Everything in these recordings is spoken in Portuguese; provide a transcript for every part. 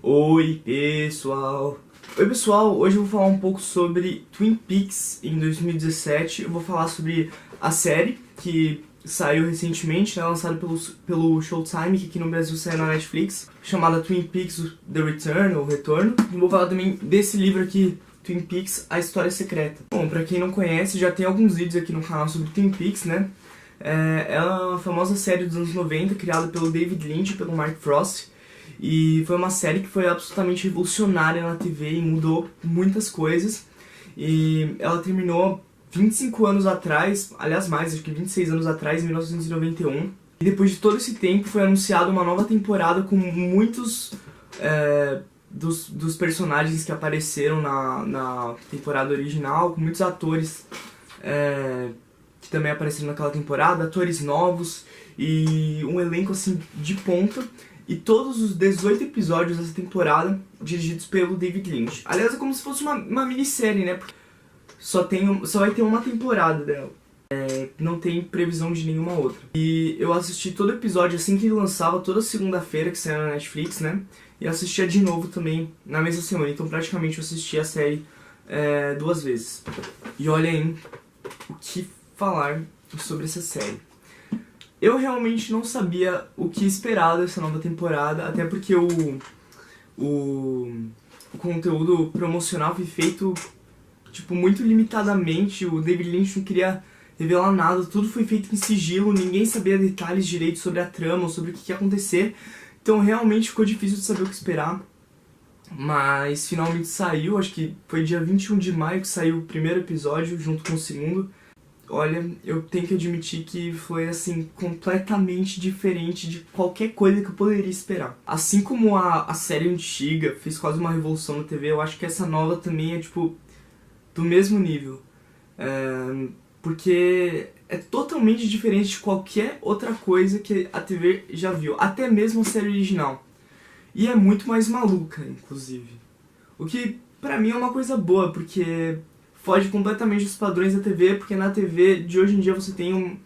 Oi pessoal! Oi pessoal, hoje eu vou falar um pouco sobre Twin Peaks em 2017. Eu vou falar sobre a série que saiu recentemente, né, lançada pelo Showtime, que aqui no Brasil saiu na Netflix, chamada Twin Peaks The Return, ou Retorno. E vou falar também desse livro aqui, Twin Peaks, A História Secreta. Bom, pra quem não conhece, já tem alguns vídeos aqui no canal sobre Twin Peaks, né? Ela é uma famosa série dos anos 90, criada pelo David Lynch e pelo Mark Frost. E foi uma série que foi absolutamente revolucionária na TV e mudou muitas coisas. E ela terminou 25 anos atrás, aliás mais, acho que 26 anos atrás, em 1991. E depois de todo esse tempo foi anunciada uma nova temporada com muitos dos personagens que apareceram na temporada original, com muitos atores que também apareceram naquela temporada, atores novos e um elenco assim de ponta. E todos os 18 episódios dessa temporada dirigidos pelo David Lynch. Aliás, é como se fosse uma minissérie, né? Só vai ter uma temporada dela. Não tem previsão de nenhuma outra. E eu assisti todo episódio assim que ele lançava, toda segunda-feira que saiu na Netflix, né? E assistia de novo também na mesma semana. Então praticamente eu assisti a série 2 vezes. E olha aí o que falar sobre essa série. Eu realmente não sabia o que esperar dessa nova temporada, até porque o conteúdo promocional foi feito tipo, muito limitadamente. O David Lynch não queria revelar nada, tudo foi feito em sigilo, ninguém sabia detalhes direito sobre a trama, sobre o que ia acontecer. Então realmente ficou difícil de saber o que esperar. Mas finalmente saiu, acho que foi dia 21 de maio que saiu o primeiro episódio junto com o segundo. Olha, eu tenho que admitir que foi, assim, completamente diferente de qualquer coisa que eu poderia esperar. Assim como a série antiga fez quase uma revolução na TV, eu acho que essa nova também é, tipo, do mesmo nível. Porque é totalmente diferente de qualquer outra coisa que a TV já viu. Até mesmo a série original. E é muito mais maluca, inclusive. O que, pra mim, é uma coisa boa, porque foge completamente dos padrões da TV, porque na TV de hoje em dia você tem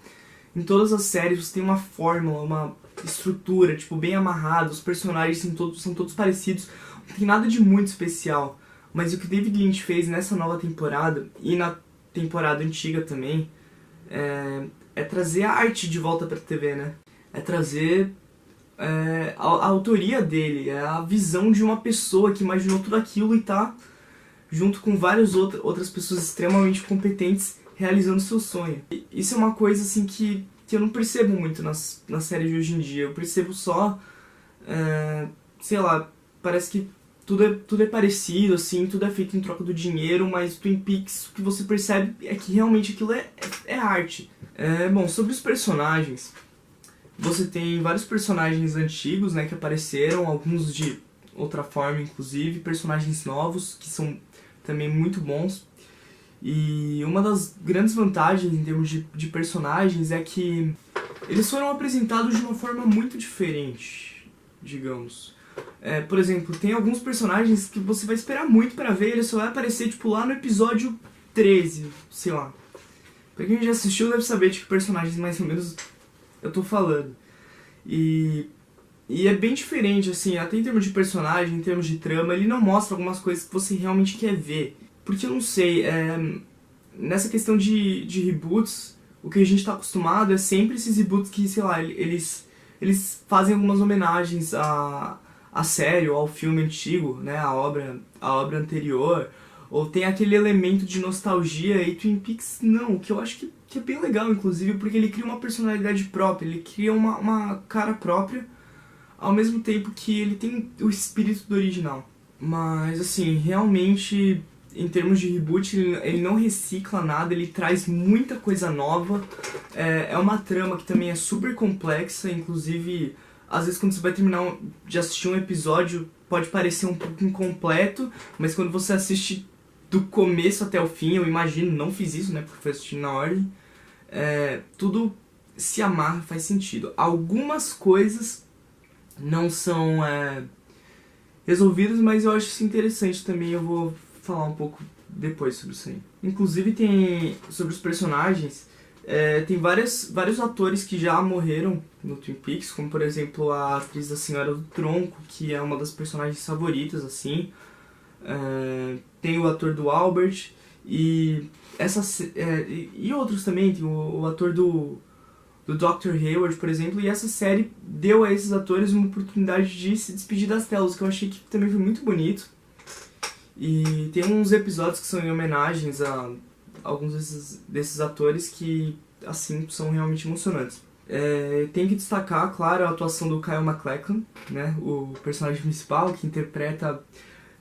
em todas as séries você tem uma fórmula, uma estrutura, tipo, bem amarrada, os personagens são todos parecidos, não tem nada de muito especial. Mas o que o David Lynch fez nessa nova temporada, e na temporada antiga também, é trazer a arte de volta pra TV, né? É trazer a autoria dele, é a visão de uma pessoa que imaginou tudo aquilo e tá junto com várias outras pessoas extremamente competentes realizando seu sonho. E isso é uma coisa assim que eu não percebo muito na série de hoje em dia. Eu percebo só, sei lá, parece que tudo é parecido, assim, tudo é feito em troca do dinheiro, mas Twin Peaks, o que você percebe é que realmente aquilo é arte. Bom, sobre os personagens, você tem vários personagens antigos, né, que apareceram, alguns de outra forma, inclusive, personagens novos, que são também muito bons. E uma das grandes vantagens em termos de personagens é que eles foram apresentados de uma forma muito diferente, digamos. Por exemplo, tem alguns personagens que você vai esperar muito pra ver, ele só vai aparecer tipo lá no episódio 13, sei lá. Pra quem já assistiu deve saber de que personagens mais ou menos eu tô falando. E é bem diferente, assim, até em termos de personagem, em termos de trama, ele não mostra algumas coisas que você realmente quer ver. Porque eu não sei, nessa questão de reboots, o que a gente tá acostumado é sempre esses reboots que, sei lá, eles fazem algumas homenagens à série ou ao filme antigo, né, a obra anterior, ou tem aquele elemento de nostalgia, e Twin Peaks não, que eu acho que é bem legal, inclusive, porque ele cria uma personalidade própria, ele cria uma cara própria, ao mesmo tempo que ele tem o espírito do original. Mas, assim, realmente, em termos de reboot, ele não recicla nada, ele traz muita coisa nova. É uma trama que também é super complexa, inclusive, às vezes quando você vai terminar de assistir um episódio, pode parecer um pouco incompleto, mas quando você assiste do começo até o fim, eu imagino, não fiz isso, né, porque foi assistindo na ordem, tudo se amarra, faz sentido. Algumas coisas não são resolvidos, mas eu acho isso interessante também, eu vou falar um pouco depois sobre isso aí. Inclusive tem, sobre os personagens, Tem vários atores que já morreram no Twin Peaks, como por exemplo a atriz da Senhora do Tronco, que é uma das personagens favoritas, assim. Tem o ator do Albert e outros também, tem o ator do Dr. Hayward, por exemplo, e essa série deu a esses atores uma oportunidade de se despedir das telas, que eu achei que também foi muito bonito. E tem uns episódios que são em homenagens a alguns desses atores que, assim, são realmente emocionantes. Tem que destacar, claro, a atuação do Kyle MacLachlan, né, o personagem principal, que interpreta,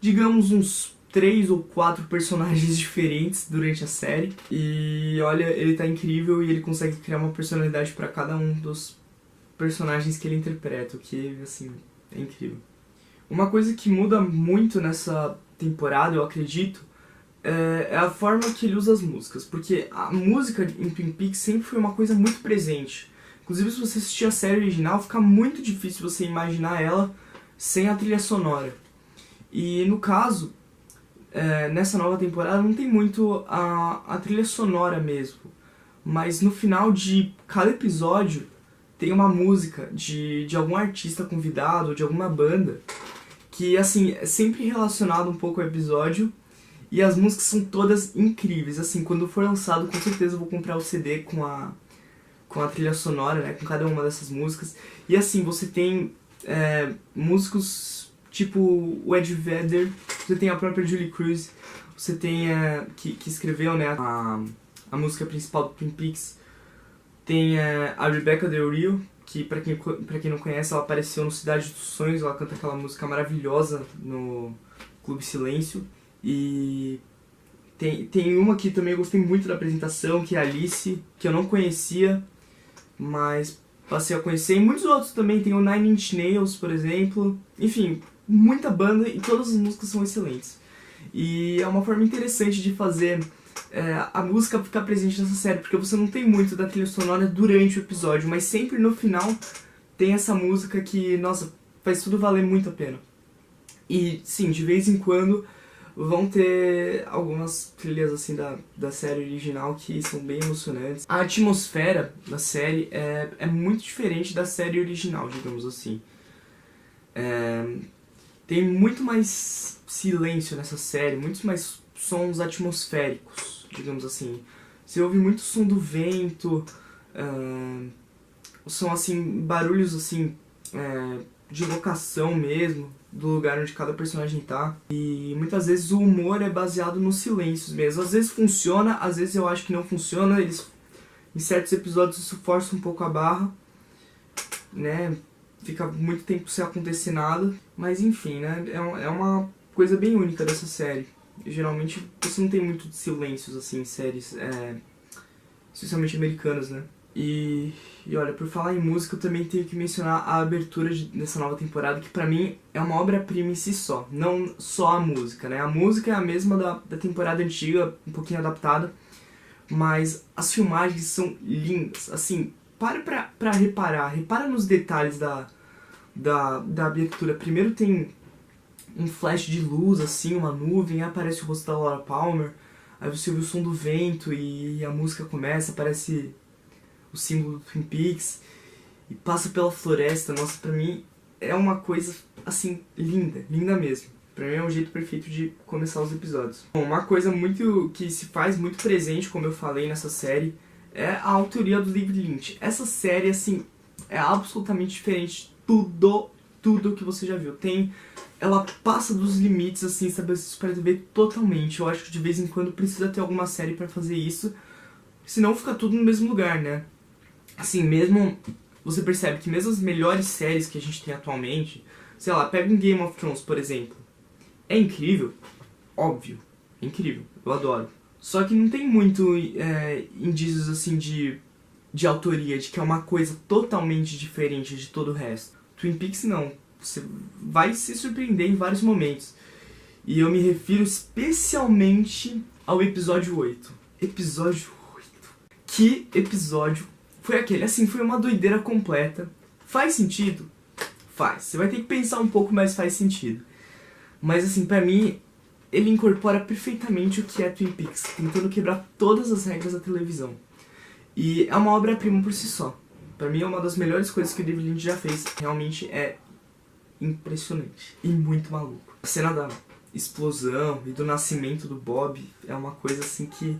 digamos, uns 3 ou 4 personagens diferentes durante a série. E olha, ele tá incrível e ele consegue criar uma personalidade para cada um dos personagens que ele interpreta, o que, assim, é incrível. Uma coisa que muda muito nessa temporada, eu acredito, é a forma que ele usa as músicas, porque a música em Twin Peaks sempre foi uma coisa muito presente. Inclusive, se você assistir a série original, fica muito difícil você imaginar ela sem a trilha sonora. E no caso, nessa nova temporada não tem muito a trilha sonora mesmo, mas no final de cada episódio tem uma música de algum artista convidado, de alguma banda, que assim, é sempre relacionado um pouco ao episódio. E as músicas são todas incríveis, assim, quando for lançado, com certeza eu vou comprar o CD com a trilha sonora, né, com cada uma dessas músicas. E assim, você tem músicos tipo o Ed Vedder, você tem a própria Julie Cruz, você tem, que escreveu, né, a música principal do Twin Peaks. Tem a Rebecca Del Rio, que pra quem não conhece, ela apareceu no Cidade dos Sonhos, ela canta aquela música maravilhosa no Clube Silêncio. E tem uma que também eu gostei muito da apresentação, que é a Alice, que eu não conhecia, mas passei a conhecer. E muitos outros também, tem o Nine Inch Nails, por exemplo. Enfim, muita banda e todas as músicas são excelentes. E é uma forma interessante de fazer a música ficar presente nessa série, porque você não tem muito da trilha sonora durante o episódio, mas sempre no final tem essa música que, nossa, faz tudo valer muito a pena. E sim, de vez em quando vão ter algumas trilhas assim da série original que são bem emocionantes. A atmosfera da série é muito diferente da série original, digamos assim. Tem muito mais silêncio nessa série, muitos mais sons atmosféricos, digamos assim. Você ouve muito som do vento, são assim, barulhos assim, de locação mesmo, do lugar onde cada personagem tá. E muitas vezes o humor é baseado nos silêncios mesmo. Às vezes funciona, às vezes eu acho que não funciona. Em certos episódios isso força um pouco a barra, né? Fica muito tempo sem acontecer nada. Mas enfim, né? É uma coisa bem única dessa série. Geralmente você não tem muito de silêncios assim em séries, especialmente americanas, né? E olha, por falar em música, eu também tenho que mencionar a abertura dessa nova temporada, que pra mim é uma obra-prima em si só, não só a música, né? A música é a mesma da temporada antiga, um pouquinho adaptada, mas as filmagens são lindas, assim, para repara nos detalhes da abertura. Primeiro tem um flash de luz, assim, uma nuvem, aí aparece o rosto da Laura Palmer, aí você ouve o som do vento e a música começa, aparece o símbolo do Twin Peaks, e passa pela floresta. Nossa, pra mim é uma coisa, assim, linda, linda mesmo. Pra mim é um jeito perfeito de começar os episódios. Bom, uma coisa muito que se faz muito presente, como eu falei nessa série, é a autoria do David Lynch. Essa série, assim, é absolutamente diferente de tudo que você já viu. Ela passa dos limites, assim, estabelecidos pra TV totalmente. Eu acho que de vez em quando precisa ter alguma série pra fazer isso, senão fica tudo no mesmo lugar, né? Assim, mesmo você percebe que mesmo as melhores séries que a gente tem atualmente, sei lá, pega um Game of Thrones, por exemplo. É incrível, óbvio, é incrível, eu adoro. Só que não tem muito indícios assim de autoria, de que é uma coisa totalmente diferente de todo o resto. Twin Peaks não, você vai se surpreender em vários momentos. E eu me refiro especialmente ao episódio 8. Episódio 8. Que episódio foi aquele? Assim, foi uma doideira completa. Faz sentido? Faz. Você vai ter que pensar um pouco, mas faz sentido. Mas assim, pra mim, ele incorpora perfeitamente o que é Twin Peaks, tentando quebrar todas as regras da televisão. E é uma obra-prima por si só. Pra mim é uma das melhores coisas que o David Lynch já fez. Realmente é impressionante e muito maluco. A cena da explosão e do nascimento do Bob é uma coisa assim que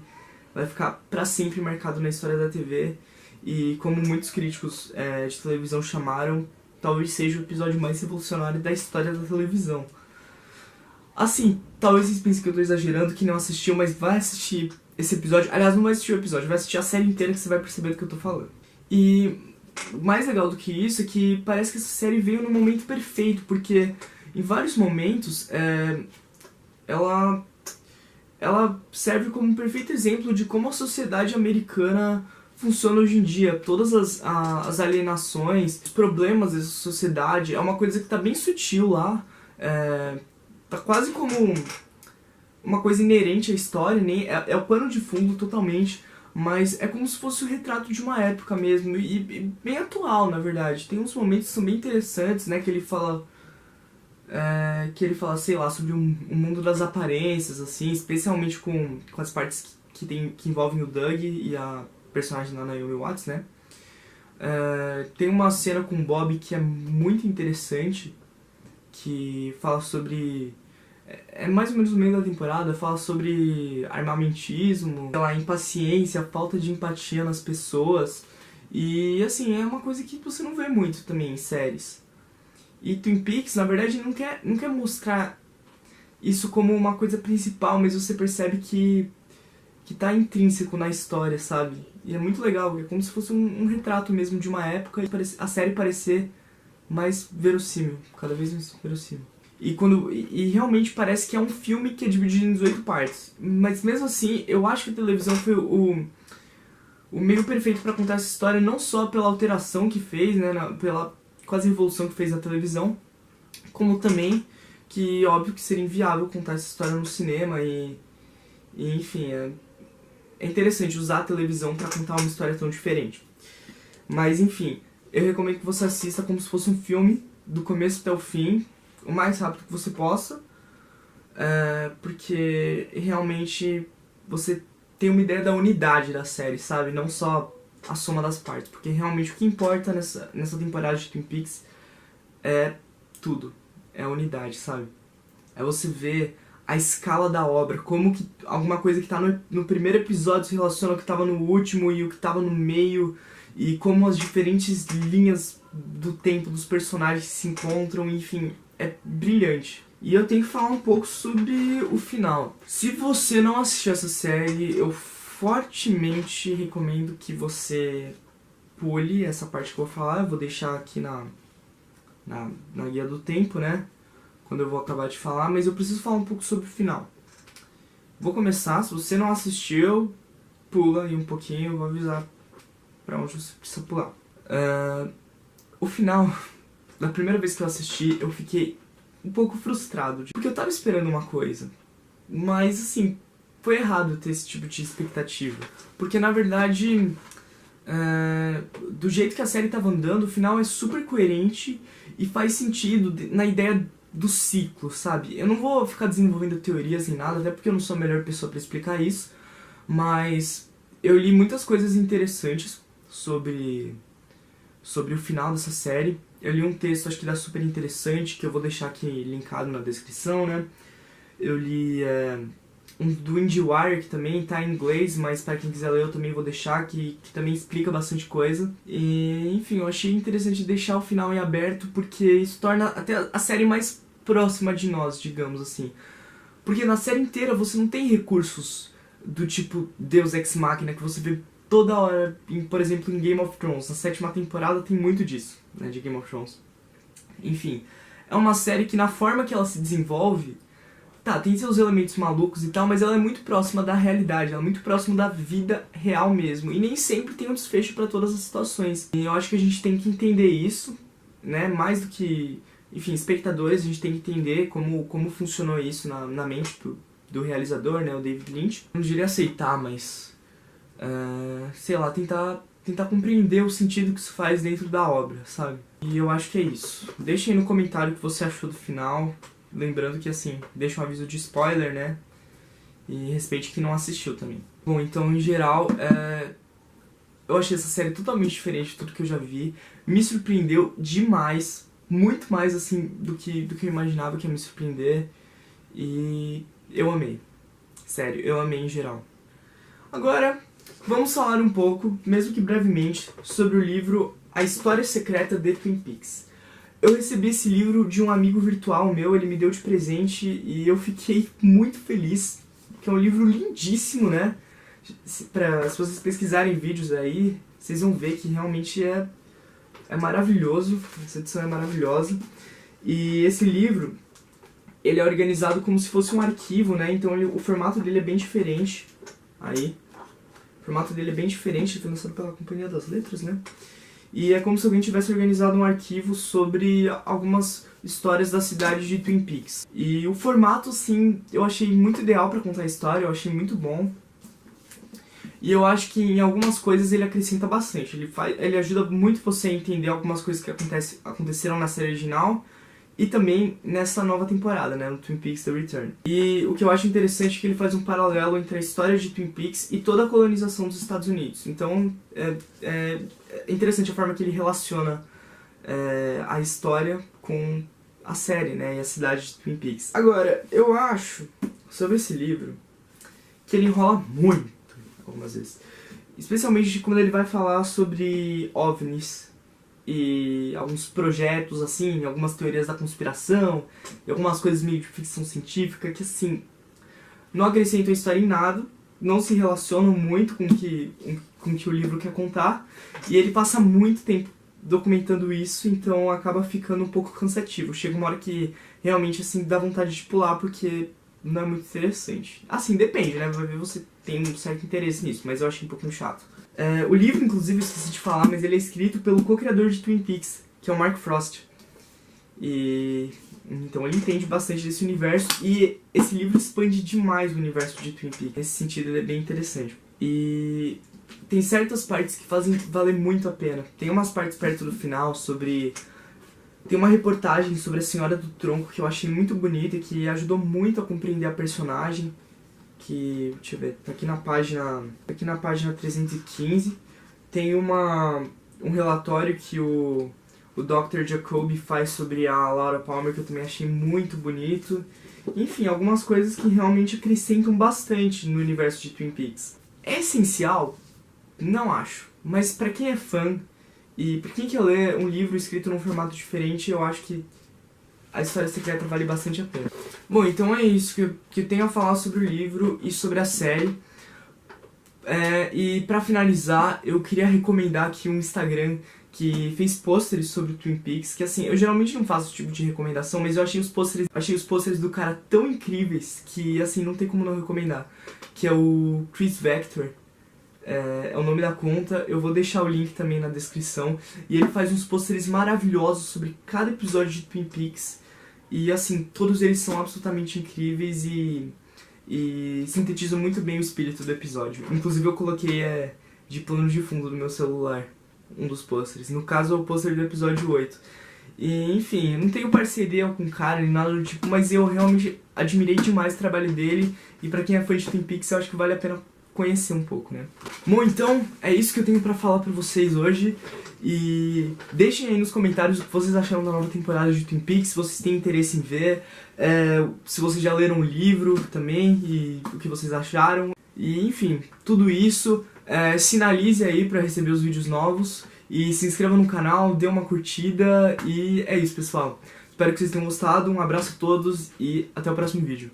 vai ficar pra sempre marcado na história da TV. E como muitos críticos de televisão chamaram, talvez seja o episódio mais revolucionário da história da televisão. Assim, talvez vocês pensem que eu tô exagerando, que não assistiu, mas vai assistir esse episódio. Aliás, não vai assistir o episódio, vai assistir a série inteira que você vai perceber do que eu tô falando. E o mais legal do que isso é que parece que essa série veio no momento perfeito, porque em vários momentos ela serve como um perfeito exemplo de como a sociedade americana funciona hoje em dia. Todas as alienações, os problemas dessa sociedade, é uma coisa que tá bem sutil lá, tá quase como uma coisa inerente à história, nem é o pano de fundo totalmente, mas é como se fosse o retrato de uma época mesmo, e bem atual, na verdade. Tem uns momentos que são bem interessantes, né, que ele fala, sei lá, sobre um mundo das aparências, assim, especialmente com as partes que envolvem o Doug e a personagem da Naomi Watts, né. Tem uma cena com o Bob que é muito interessante, que fala sobre... É mais ou menos no meio da temporada, fala sobre armamentismo, a impaciência, a falta de empatia nas pessoas. E assim, é uma coisa que você não vê muito também em séries. E Twin Peaks, na verdade, não quer mostrar isso como uma coisa principal, mas você percebe que tá intrínseco na história, sabe? E é muito legal, é como se fosse um retrato mesmo de uma época e a série parecer mais verossímil, cada vez mais verossímil. E realmente parece que é um filme que é dividido em 18 partes. Mas mesmo assim, eu acho que a televisão foi o meio perfeito para contar essa história, não só pela alteração que fez, né, pela quase revolução que fez na televisão, como também que óbvio que seria inviável contar essa história no cinema e enfim, é interessante usar a televisão para contar uma história tão diferente. Mas enfim, eu recomendo que você assista como se fosse um filme, do começo até o fim, o mais rápido que você possa, porque realmente você tem uma ideia da unidade da série, sabe? Não só a soma das partes, porque realmente o que importa nessa temporada de Twin Peaks é tudo, é a unidade, sabe? É você ver a escala da obra, como que alguma coisa que tá no primeiro episódio se relaciona ao que tava no último e o que tava no meio, e como as diferentes linhas do tempo dos personagens se encontram, enfim, é brilhante. E eu tenho que falar um pouco sobre o final. Se você não assistiu essa série, eu fortemente recomendo que você pule essa parte que eu vou falar. Eu vou deixar aqui na guia do tempo, né? Quando eu vou acabar de falar, mas eu preciso falar um pouco sobre o final. Vou começar, se você não assistiu, pula aí um pouquinho, eu vou avisar pra onde você precisa pular. O final, da primeira vez que eu assisti, eu fiquei um pouco frustrado, porque eu tava esperando uma coisa, mas assim, foi errado ter esse tipo de expectativa, porque na verdade, do jeito que a série tava andando, o final é super coerente e faz sentido na ideia do ciclo, sabe? Eu não vou ficar desenvolvendo teorias nem nada, até porque eu não sou a melhor pessoa pra explicar isso, mas eu li muitas coisas interessantes sobre o final dessa série. Eu li um texto, acho que dá super interessante, que eu vou deixar aqui linkado na descrição, né? Eu li um do IndieWire, que também tá em inglês, mas para quem quiser ler eu também vou deixar, que também explica bastante coisa. E, enfim, eu achei interessante deixar o final em aberto, porque isso torna até a série mais próxima de nós, digamos assim. Porque na série inteira você não tem recursos do tipo Deus Ex Machina, que você vê toda hora, por exemplo, em Game of Thrones. Na 7ª temporada tem muito disso, né, de Game of Thrones. Enfim, é uma série que na forma que ela se desenvolve, tá, tem seus elementos malucos e tal, mas ela é muito próxima da realidade, ela é muito próxima da vida real mesmo. E nem sempre tem um desfecho pra todas as situações. E eu acho que a gente tem que entender isso, né, mais do que, enfim, espectadores, a gente tem que entender como funcionou isso na mente do realizador, né, o David Lynch. Eu não diria aceitar, mas... sei lá, tentar compreender o sentido que isso faz dentro da obra, sabe? E eu acho que é isso. Deixa aí no comentário o que você achou do final. Lembrando que, assim, deixa um aviso de spoiler, né? E respeite quem não assistiu também. Bom, então, em geral, Eu achei essa série totalmente diferente de tudo que eu já vi. Me surpreendeu demais, muito mais assim do que eu imaginava que ia me surpreender. E eu amei. Sério, eu amei em geral. Agora, vamos falar um pouco, mesmo que brevemente, sobre o livro A História Secreta de Twin Peaks. Eu recebi esse livro de um amigo virtual meu, ele me deu de presente e eu fiquei muito feliz, que é um livro lindíssimo, né? Se vocês pesquisarem vídeos aí, vocês vão ver que realmente é maravilhoso, essa edição é maravilhosa. E esse livro, ele é organizado como se fosse um arquivo, né? Então o formato dele é bem diferente. Aí, o formato dele é bem diferente, foi lançado pela Companhia das Letras, né? E é como se alguém tivesse organizado um arquivo sobre algumas histórias da cidade de Twin Peaks. E o formato, sim, eu achei muito ideal para contar a história, eu achei muito bom. E eu acho que em algumas coisas ele acrescenta bastante. Ele ajuda muito você a entender algumas coisas que aconteceram na série original e também nessa nova temporada, né, no Twin Peaks The Return. E o que eu acho interessante é que ele faz um paralelo entre a história de Twin Peaks e toda a colonização dos Estados Unidos. Então é interessante a forma que ele relaciona a história com a série, né, e a cidade de Twin Peaks. Agora, eu acho, sobre esse livro, que ele enrola muito algumas vezes. Especialmente quando ele vai falar sobre OVNIs e alguns projetos, assim, algumas teorias da conspiração e algumas coisas meio de ficção científica que, assim, não acrescentam a história em nada, não se relacionam muito com o que o livro quer contar, e ele passa muito tempo documentando isso, então acaba ficando um pouco cansativo. Chega uma hora que realmente, assim, dá vontade de pular, porque não é muito interessante. Assim, depende, né? Vai ver, você tem um certo interesse nisso, mas eu achei um pouquinho chato. O livro, inclusive, eu esqueci de falar, mas ele é escrito pelo co-criador de Twin Peaks, que é o Mark Frost. E então ele entende bastante desse universo, e esse livro expande demais o universo de Twin Peaks. Nesse sentido, ele é bem interessante. E tem certas partes que fazem valer muito a pena. Tem umas partes perto do final sobre... Tem uma reportagem sobre a Senhora do Tronco que eu achei muito bonita e que ajudou muito a compreender a personagem. Que, deixa eu ver, tá aqui na página 315, tem um relatório que o Dr. Jacoby faz sobre a Laura Palmer, que eu também achei muito bonito. Enfim, algumas coisas que realmente acrescentam bastante no universo de Twin Peaks. É essencial? Não acho. Mas pra quem é fã e pra quem quer ler um livro escrito num formato diferente, eu acho que a História Secreta vale bastante a pena. Bom, então é isso que eu tenho a falar sobre o livro e sobre a série. E pra finalizar, eu queria recomendar aqui um Instagram que fez pôsteres sobre o Twin Peaks, que assim, eu geralmente não faço esse tipo de recomendação, mas eu achei os pôsteres do cara tão incríveis que assim, não tem como não recomendar. Que é o Chris Vector. É o nome da conta, eu vou deixar o link também na descrição. E ele faz uns pôsteres maravilhosos sobre cada episódio de Twin Peaks. E assim, todos eles são absolutamente incríveis e sintetizam muito bem o espírito do episódio. Inclusive eu coloquei de plano de fundo do meu celular um dos pôsteres. No caso é o pôster do episódio 8. E enfim, eu não tenho parceria com o cara nem nada do tipo, mas eu realmente admirei demais o trabalho dele. E pra quem é fã de Twin Peaks, eu acho que vale a pena conhecer um pouco, né? Bom, então é isso que eu tenho pra falar pra vocês hoje. E deixem aí nos comentários o que vocês acharam da nova temporada de Twin Peaks, se vocês têm interesse em ver, se vocês já leram o livro também e o que vocês acharam. E enfim, tudo isso, sinalize aí pra receber os vídeos novos e se inscreva no canal, dê uma curtida e é isso, pessoal. Espero que vocês tenham gostado, um abraço a todos e até o próximo vídeo.